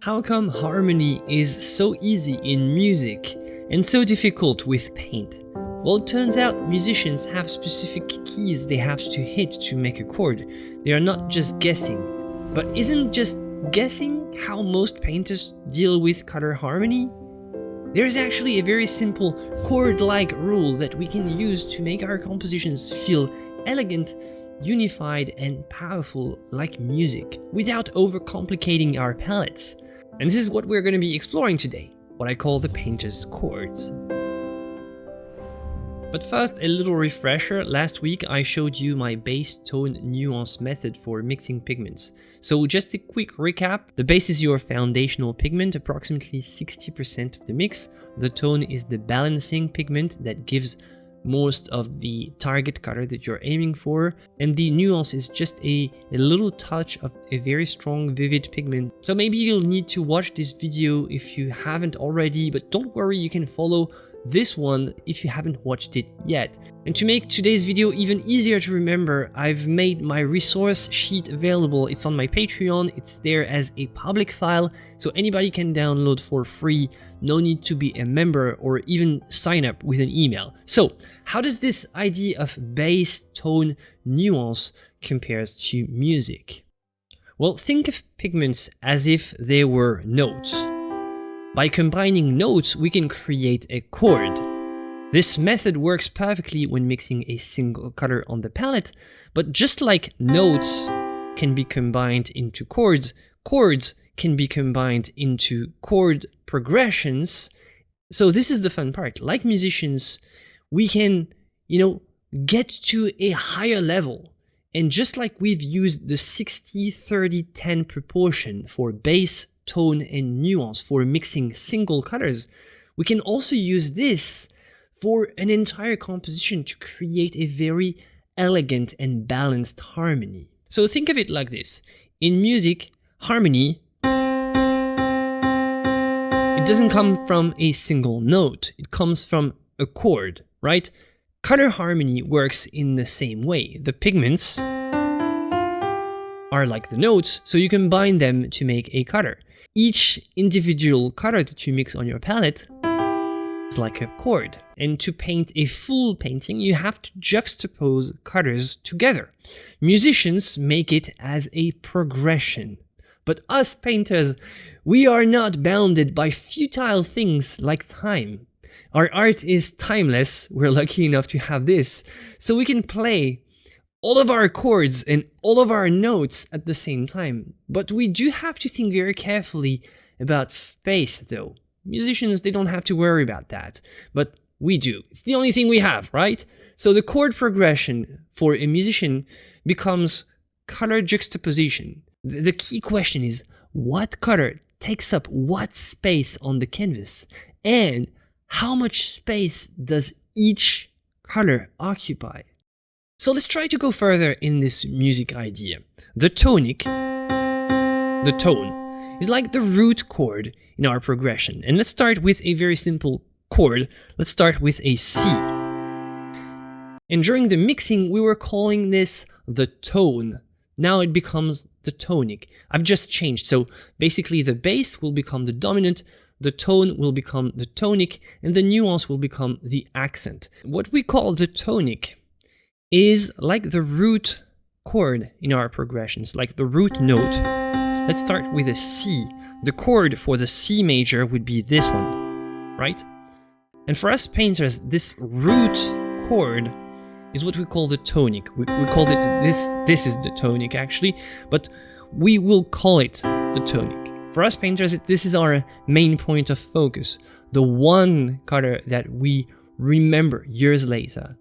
How come harmony is so easy in music and so difficult with paint? Well, it turns out musicians have specific keys they have to hit to make a chord. They are not just guessing. But isn't just guessing how most painters deal with color harmony? There is actually a very simple chord-like rule that we can use to make our compositions feel elegant, unified, and powerful like music, without overcomplicating our palettes. And this is what we're going to be exploring today, what I call the painter's chords. But first, a little refresher. Last week I showed you my base tone nuance method for mixing pigments. So just a quick recap: the base is your foundational pigment, approximately 60% of the mix. The tone is the balancing pigment that gives most of the target color that you're aiming for, and the nuance is just a little touch of a very strong vivid pigment. So maybe you'll need to watch this video if you haven't already, but don't worry, you can follow this one if you haven't watched it yet. And to make today's video even easier to remember, I've made my resource sheet available. It's on my Patreon, it's there as a public file, so anybody can download for free. No need to be a member or even sign up with an email. So how does this idea of bass tone nuance compares to music? Well, think of pigments as if they were notes. By combining notes, we can create a chord. This method works perfectly when mixing a single color on the palette, but just like notes can be combined into chords, chords can be combined into chord progressions. So this is the fun part. Like musicians, we can, get to a higher level. And just like we've used the 60-30-10 proportion for bass, tone, and nuance for mixing single colors, we can also use this for an entire composition to create a very elegant and balanced harmony. So think of it like this. In music, harmony, it doesn't come from a single note, it comes from a chord, right? Color harmony works in the same way. The pigments are like the notes, so you combine them to make a color. Each individual color that you mix on your palette is like a chord. And to paint a full painting, you have to juxtapose colors together. Musicians make it as a progression. But us painters, we are not bounded by futile things like time. Our art is timeless. We're lucky enough to have this. So we can play all of our chords and all of our notes at the same time. But we do have to think very carefully about space, though. Musicians, they don't have to worry about that, but we do. It's the only thing we have, right? So the chord progression for a musician becomes color juxtaposition. The key question is, what color takes up what space on the canvas? And how much space does each color occupy? So let's try to go further in this music idea. The tonic, the tone, is like the root chord in our progression. And let's start with a very simple chord. Let's start with a C. And during the mixing, we were calling this the tone. Now it becomes the tonic. I've just changed. So basically the bass will become the dominant, the tone will become the tonic, and the nuance will become the accent. What we call the tonic is like the root chord in our progressions, like the root note. Let's start with a C. The chord for the C major would be this one, right? And for us painters, this root chord is what we call the tonic. We call it this is the tonic actually, but we will call it the tonic. For us painters, this is our main point of focus, the one color that we remember years later.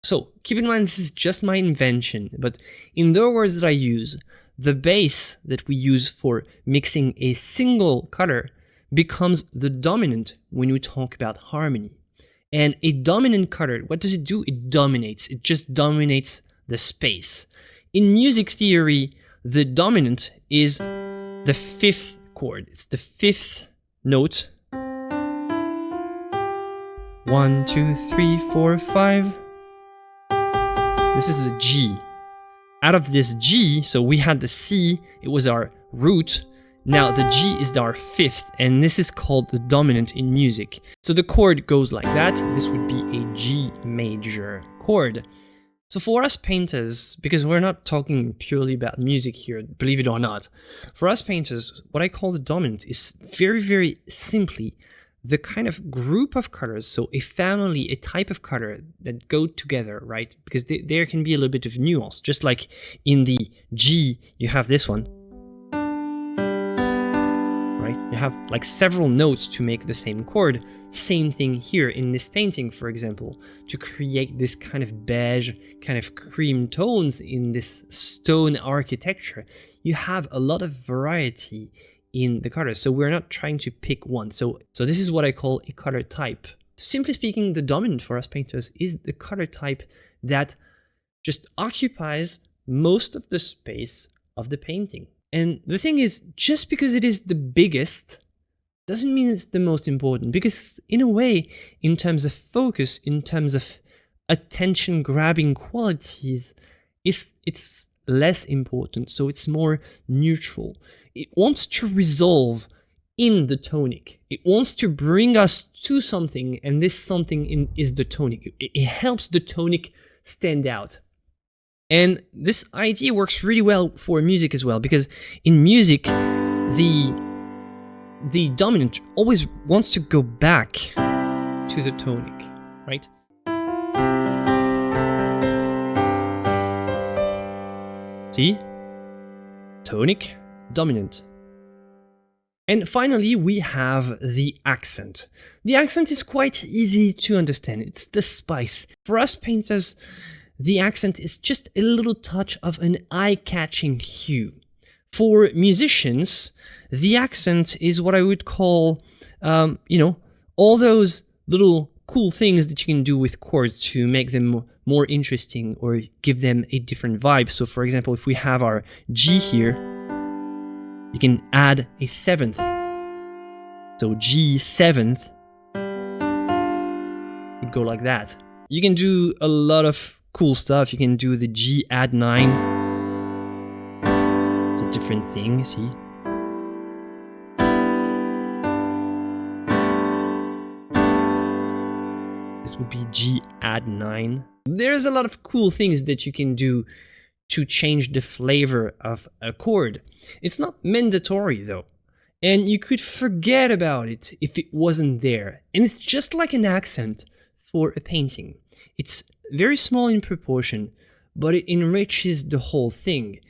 So keep in mind, this is just my invention, but in the words that I use, the bass that we use for mixing a single color becomes the dominant when we talk about harmony. And a dominant color, what does it do? It dominates. It just dominates the space. In music theory, the dominant is the fifth chord. It's the fifth note. 1, 2, 3, 4, 5. This is a G. Out of this G, so we had the C, it was our root, Now the G is our fifth, and this is called the dominant in music. So the chord goes like that. This would be a G major chord. So for us painters, because we're not talking purely about music here, believe it or not, for us painters, what I call the dominant is very, very simply the kind of group of colors, so a family, a type of color that go together, right? Because there can be a little bit of nuance, just like in the G, you have this one, right? You have like several notes to make the same chord. Same thing here in this painting, for example, to create this kind of beige, kind of cream tones in this stone architecture. You have a lot of variety in the colors, so we're not trying to pick one. So this is what I call a color type. Simply speaking, the dominant for us painters is the color type that just occupies most of the space of the painting. And the thing is, just because it is the biggest doesn't mean it's the most important, because in a way, in terms of focus, in terms of attention grabbing qualities, it's less important, so it's more neutral. It wants to resolve in the tonic. It wants to bring us to something, and this something is the tonic. It helps the tonic stand out. And this idea works really well for music as well, because in music, the dominant always wants to go back to the tonic, right? See? Tonic, dominant. And finally, we have the accent. The accent is quite easy to understand. It's the spice. For us painters, the accent is just a little touch of an eye-catching hue. For musicians, the accent is what I would call, all those little cool things that you can do with chords to make them more interesting or give them a different vibe. So for example, if we have our G here, you can add a seventh. So G seventh would go like that. You can do a lot of cool stuff. You can do the G add 9. It's a different thing, see? This would be G add 9. There's a lot of cool things that you can do to change the flavor of a chord. It's not mandatory though, and you could forget about it if it wasn't there. And it's just like an accent for a painting. It's very small in proportion, but it enriches the whole thing.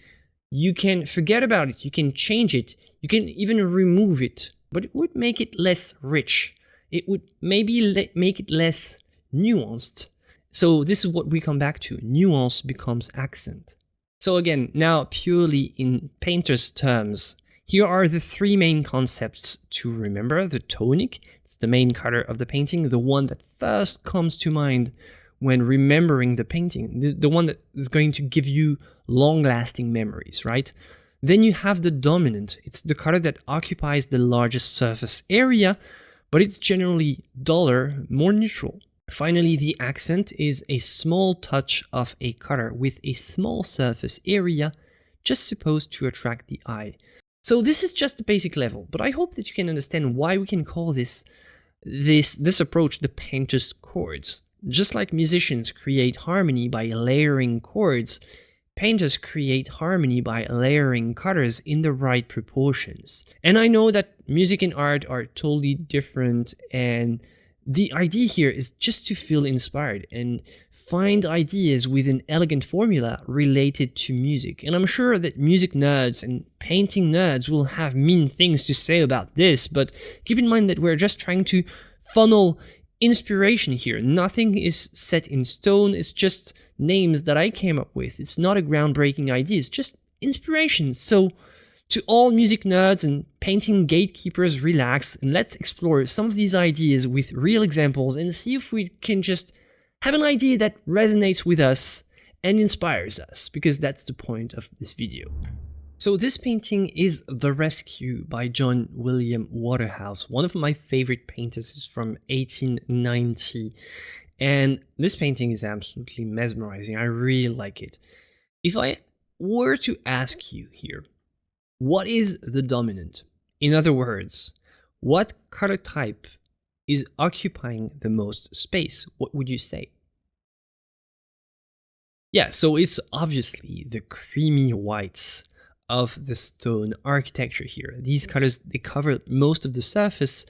You can forget about it, you can change it, you can even remove it, but it would make it less rich. It would maybe make it less nuanced. So this is what we come back to. Nuance becomes accent. So again, now purely in painter's terms, here are the three main concepts to remember. The tonic, it's the main color of the painting, the one that first comes to mind when remembering the painting, the one that is going to give you long-lasting memories, right? Then you have the dominant. It's the color that occupies the largest surface area, but it's generally duller, more neutral. Finally, the accent is a small touch of a color with a small surface area, just supposed to attract the eye. So this is just the basic level, but I hope that you can understand why we can call this approach the painter's chords. Just like musicians create harmony by layering chords, painters create harmony by layering colors in the right proportions. And I know that music and art are totally different, and the idea here is just to feel inspired and find ideas with an elegant formula related to music. And I'm sure that music nerds and painting nerds will have mean things to say about this, but keep in mind that we're just trying to funnel inspiration here. Nothing is set in stone, it's just names that I came up with. It's not a groundbreaking idea, it's just inspiration. So to all music nerds and painting gatekeepers, relax and let's explore some of these ideas with real examples and see if we can just have an idea that resonates with us and inspires us, because that's the point of this video. So this painting is The Rescue by John William Waterhouse. One of my favorite painters is from 1890. And this painting is absolutely mesmerizing. I really like it. If I were to ask you here, What is the dominant? In other words, what color type is occupying the most space? What would you say? Yeah, so it's obviously the creamy whites of the stone architecture here. These colors, they cover most of the surface,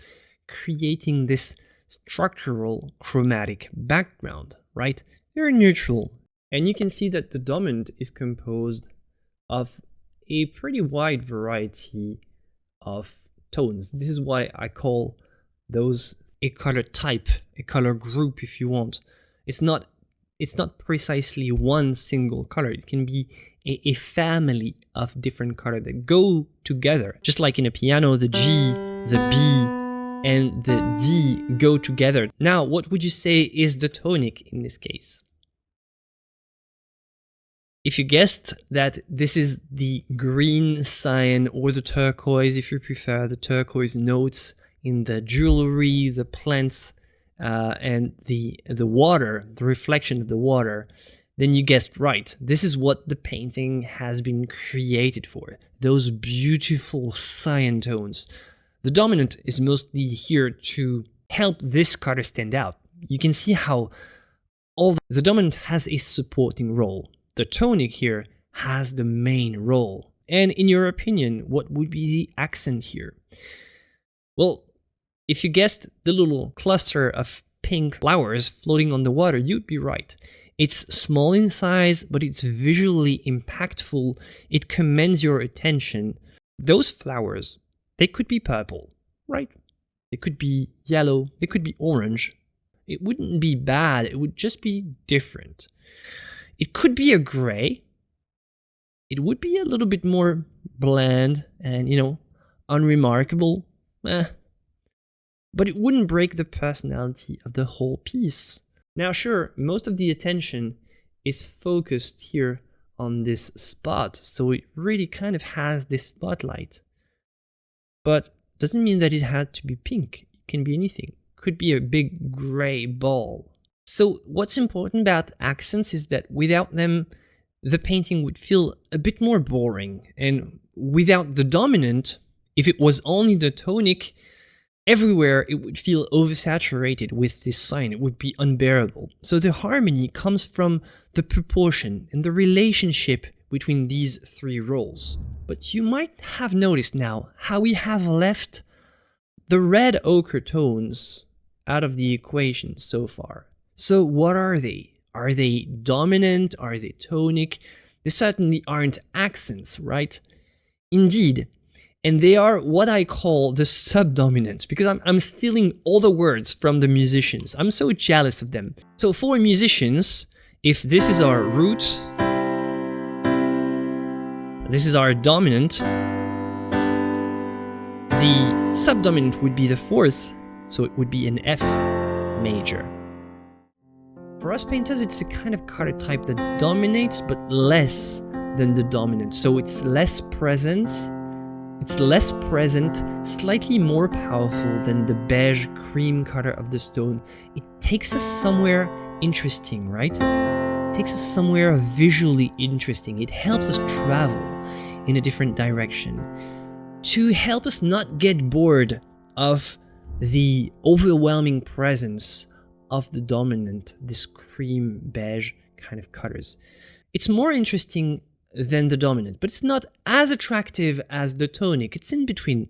creating this structural chromatic background, right? Very neutral. And you can see that the dominant is composed of a pretty wide variety of tones. This is why I call those a color type, a color group if you want. It's not precisely one single color. It can be a family of different colors that go together. Just like in a piano, the G, the B, and the D go together. Now, what would you say is the tonic in this case? If you guessed that this is the green cyan or the turquoise, if you prefer, the turquoise notes in the jewelry, the plants, and the water, the reflection of the water, then you guessed right. This is what the painting has been created for. Those beautiful cyan tones. The dominant is mostly here to help this color stand out. You can see how the dominant has a supporting role. The tonic here has the main role. And in your opinion, what would be the accent here? Well, if you guessed the little cluster of pink flowers floating on the water, you'd be right. It's small in size, but it's visually impactful. It commands your attention. Those flowers, they could be purple, right? They could be yellow, they could be orange. It wouldn't be bad, it would just be different. It could be a gray. It would be a little bit more bland and, unremarkable. But it wouldn't break the personality of the whole piece. Now, sure, most of the attention is focused here on this spot, so it really kind of has this spotlight. But doesn't mean that it had to be pink. It can be anything. It could be a big gray ball. So what's important about accents is that without them, the painting would feel a bit more boring. And without the dominant, if it was only the tonic, everywhere it would feel oversaturated with this sign. It would be unbearable. So the harmony comes from the proportion and the relationship between these three roles. But you might have noticed now how we have left the red ochre tones out of the equation so far. So what are they? Are they dominant? Are they tonic? They certainly aren't accents, right? Indeed. And they are what I call the subdominant, because I'm stealing all the words from the musicians. I'm so jealous of them. So for musicians, if this is our root, this is our dominant, the subdominant would be the fourth, so it would be an F major. For us painters, it's a kind of color type that dominates, but less than the dominant. So it's less present, slightly more powerful than the beige cream color of the stone. It takes us somewhere interesting, right? It takes us somewhere visually interesting. It helps us travel in a different direction to help us not get bored of the overwhelming presence of the dominant, this cream beige kind of colors. It's more interesting than the dominant, but it's not as attractive as the tonic. It's in between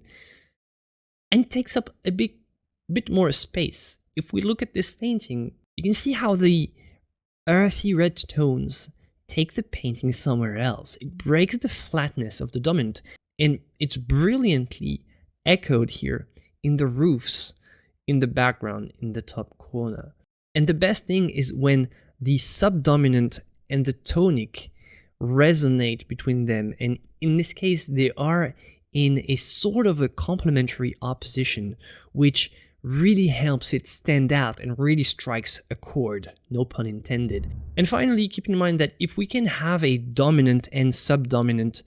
and takes up a bit more space. If we look at this painting, you can see how the earthy red tones take the painting somewhere else. It breaks the flatness of the dominant, and it's brilliantly echoed here in the roofs, in the background, in the top corner. And the best thing is when the subdominant and the tonic resonate between them, and in this case they are in a sort of a complementary opposition, which really helps it stand out and really strikes a chord, no pun intended. And finally, keep in mind that if we can have a dominant and subdominant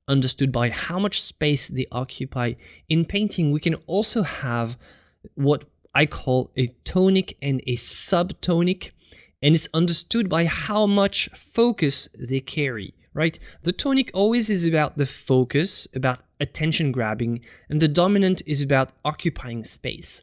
understood by how much space they occupy in painting, we can also have what I call a tonic and a subtonic, and it's understood by how much focus they carry, right? The tonic always is about the focus, about attention grabbing, and the dominant is about occupying space.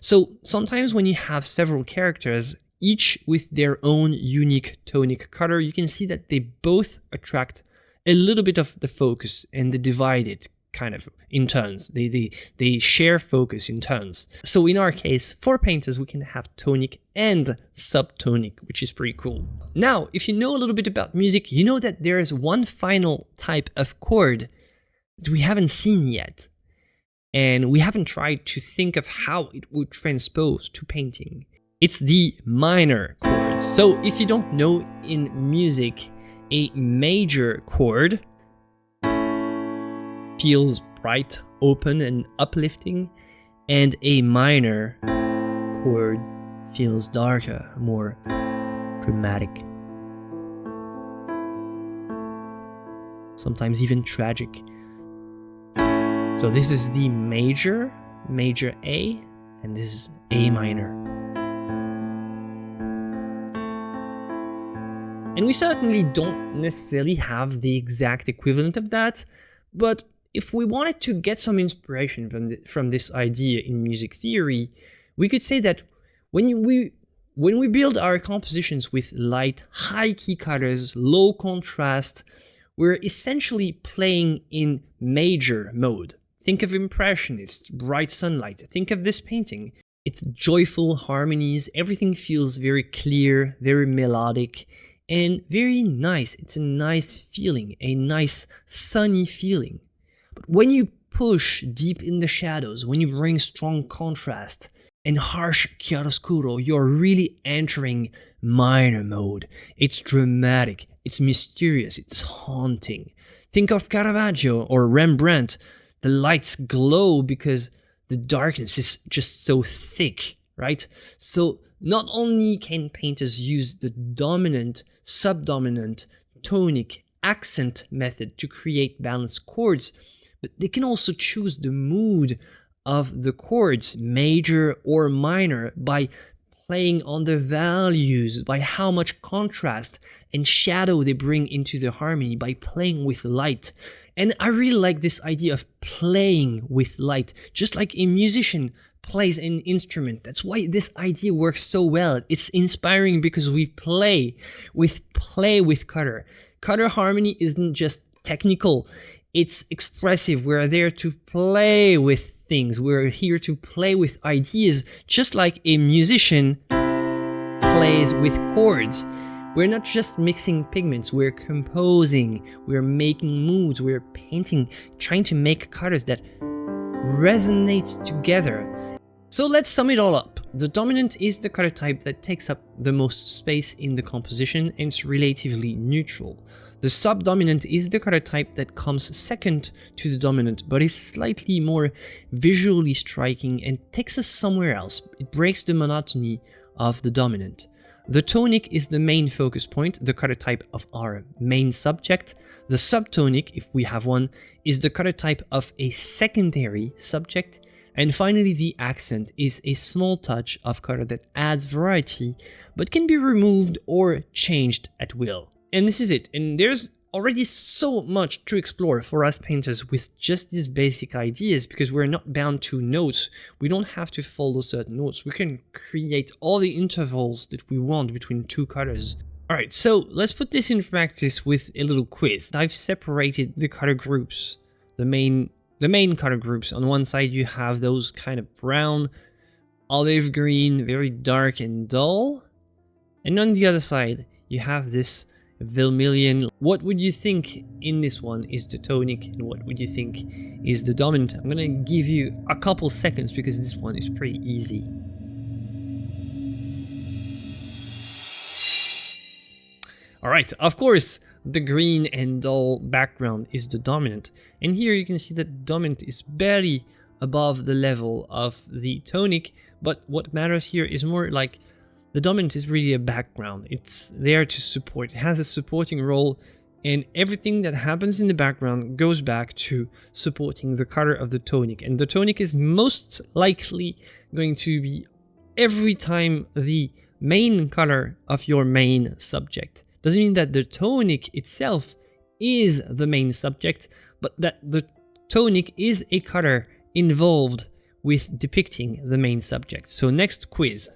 So sometimes when you have several characters, each with their own unique tonic color, you can see that they both attract a little bit of the focus, and they divide it kind of in turns. They share focus in turns. So in our case, for painters, we can have tonic and subtonic, which is pretty cool. Now, if you know a little bit about music, you know that there is one final type of chord that we haven't seen yet. And we haven't tried to think of how it would transpose to painting. It's the minor chords. So if you don't know, in music, a major chord feels bright, open, and uplifting, and a minor chord feels darker, more dramatic, sometimes even tragic. So this is the major A, and this is A minor. And we certainly don't necessarily have the exact equivalent of that, but if we wanted to get some inspiration from this idea in music theory, we could say that when we build our compositions with light, high key colors, low contrast, we're essentially playing in major mode. Think of Impressionists, bright sunlight. Think of this painting. It's joyful harmonies, everything feels very clear, very melodic, and very nice. It's a nice feeling, a nice sunny feeling. But when you push deep in the shadows, when you bring strong contrast and harsh chiaroscuro, you're really entering minor mode. It's dramatic, it's mysterious, it's haunting. Think of Caravaggio or Rembrandt. The lights glow because the darkness is just so thick, right? So not only can painters use the dominant, subdominant, tonic, accent method to create balanced chords, but they can also choose the mood of the chords, major or minor, by playing on the values, by how much contrast and shadow they bring into the harmony, by playing with light. And I really like this idea of playing with light, just like a musician plays an instrument. That's why this idea works so well. It's inspiring because we play with color. Color harmony isn't just technical, it's expressive. We're there to play with things. We're here to play with ideas, just like a musician plays with chords. We're not just mixing pigments, we're composing, we're making moods, we're painting, trying to make colors that resonate together. So let's sum it all up. The dominant is the color type that takes up the most space in the composition and it's relatively neutral. The subdominant is the color type that comes second to the dominant, but is slightly more visually striking and takes us somewhere else. It breaks the monotony of the dominant. The tonic is the main focus point, the color type of our main subject. The subtonic, if we have one, is the color type of a secondary subject. And finally, the accent is a small touch of color that adds variety, but can be removed or changed at will. And this is it. And there's already so much to explore for us painters with just these basic ideas, because we're not bound to notes. We don't have to follow certain notes. We can create all the intervals that we want between two colors. Alright, so let's put this in practice with a little quiz. I've separated the color groups, the main color groups. On one side you have those kind of brown, olive green, very dark and dull. And on the other side you have this vermilion. What would you think in this one is the tonic and what would you think is the dominant? I'm gonna give you a couple seconds because this one is pretty easy. Alright, of course, the green and dull background is the dominant. And here you can see that the dominant is barely above the level of the tonic, but what matters here is more like the dominant is really a background. It's there to support. It has a supporting role, and everything that happens in the background goes back to supporting the color of the tonic. And the tonic is most likely going to be every time the main color of your main subject. Doesn't mean that the tonic itself is the main subject, but that the tonic is a color involved with depicting the main subject. So next quiz.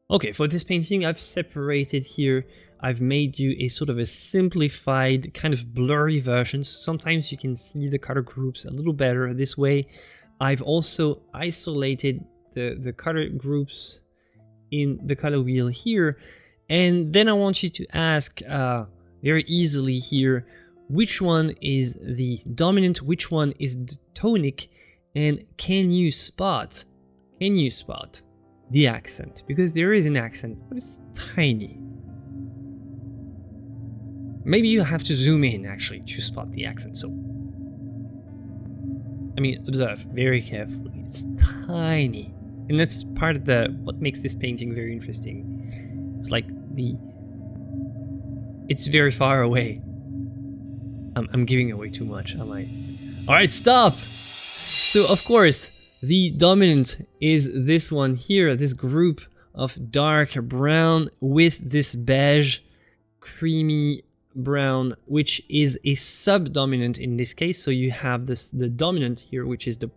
Okay, for this painting I've separated here, I've made you a sort of a simplified, kind of blurry version. Sometimes you can see the color groups a little better this way. I've also isolated the color groups in the color wheel here. And then I want you to ask very easily here, which one is the dominant, which one is the tonic, and can you spot the accent? Because there is an accent, but it's tiny. Maybe you have to zoom in actually to spot the accent. So, I mean, observe very carefully. It's tiny, and that's part of what makes this painting very interesting. It's like it's very far away. I'm giving away too much, am I? All right, stop. So of course, the dominant is this one here, this group of dark brown with this beige, creamy brown, which is a subdominant in this case. So you have the dominant here, which is the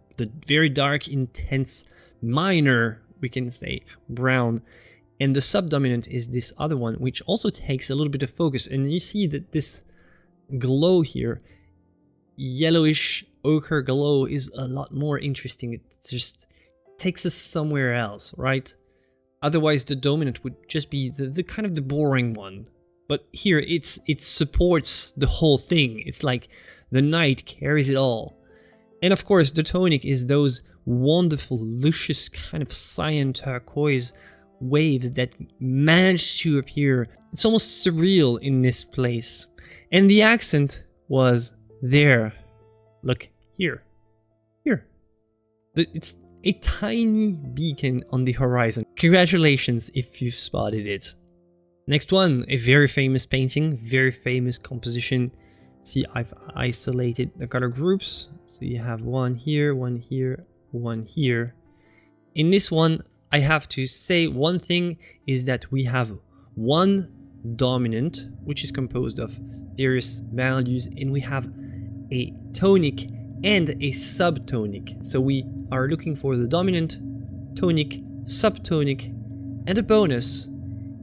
very dark, intense, minor, we can say, brown. And the subdominant is this other one, which also takes a little bit of focus. And you see that this glow here, yellowish ochre glow, is a lot more interesting. It just takes us somewhere else, right? Otherwise the dominant would just be the kind of the boring one. But here it supports the whole thing. It's like the night carries it all. And of course the tonic is those wonderful, luscious kind of cyan turquoise waves that managed to appear. It's almost surreal in this place. And the accent was there. Look, here. It's a tiny beacon on the horizon. Congratulations if you've spotted it. Next one, a very famous painting, very famous composition. See, I've isolated the color groups. So you have one here, one here, one here. In this one, I have to say one thing is that we have one dominant, which is composed of various values, and we have a tonic and a subtonic. So we are looking for the dominant, tonic, subtonic, and a bonus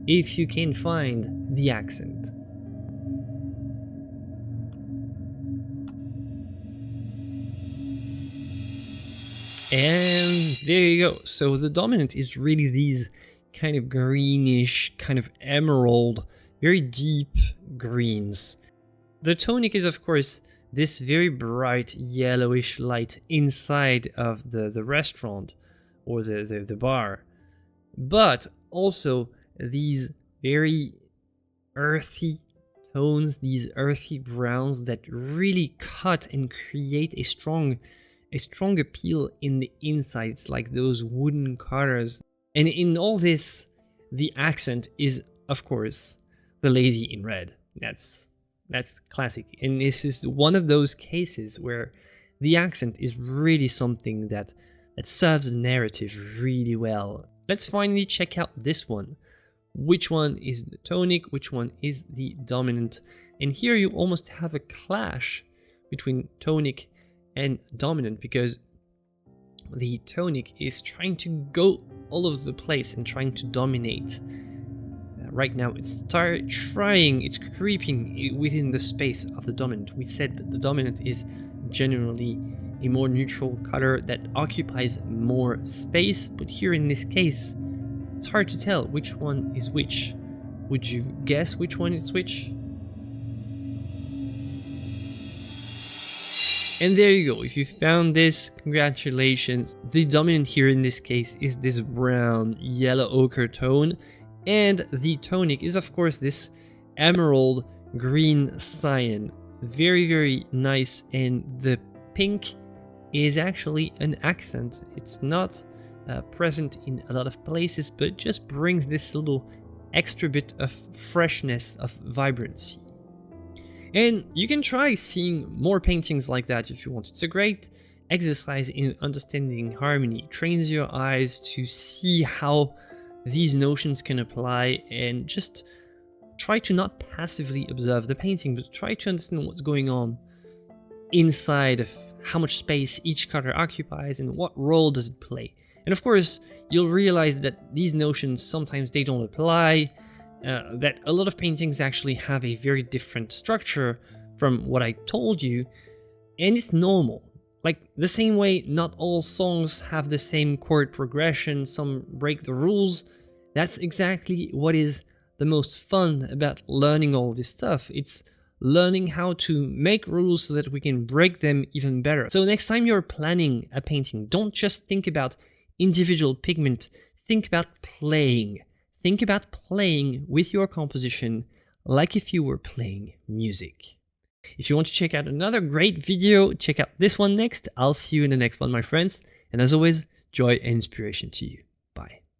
if you can find the accent. And there you go. So the dominant is really these kind of greenish, kind of emerald, very deep greens. The tonic is, of course, this very bright yellowish light inside of the restaurant or the bar. But also these very earthy tones, these earthy browns that really cut and create a strong appeal in the insides, like those wooden colors. And in all this, the accent is, of course, the lady in red. That's classic. And this is one of those cases where the accent is really something that serves the narrative really well. Let's finally check out this one. Which one is the tonic? Which one is the dominant? And here you almost have a clash between tonic and dominant, because the tonic is trying to go all over the place and trying to dominate. Right now it's creeping within the space of the dominant. We said that the dominant is generally a more neutral color that occupies more space, but here in this case it's hard to tell which one is which. Would you guess which one is which? And there you go. If you found this, congratulations. The dominant here in this case is this brown yellow ochre tone, and the tonic is, of course, this emerald green cyan. Very, very nice. And the pink is actually an accent. It's not present in a lot of places, but just brings this little extra bit of freshness, of vibrancy. And you can try seeing more paintings like that if you want. It's a great exercise in understanding harmony. It trains your eyes to see how these notions can apply, and just try to not passively observe the painting, but try to understand what's going on inside of how much space each color occupies and what role does it play. And of course, you'll realize that these notions sometimes they don't apply, that a lot of paintings actually have a very different structure from what I told you, and it's normal. Like the same way not all songs have the same chord progression, some break the rules. That's exactly what is the most fun about learning all this stuff. It's learning how to make rules so that we can break them even better. So next time you're planning a painting, don't just think about individual pigment, think about playing. Think about playing with your composition like if you were playing music. If you want to check out another great video, check out this one next. I'll see you in the next one, my friends. And as always, joy and inspiration to you.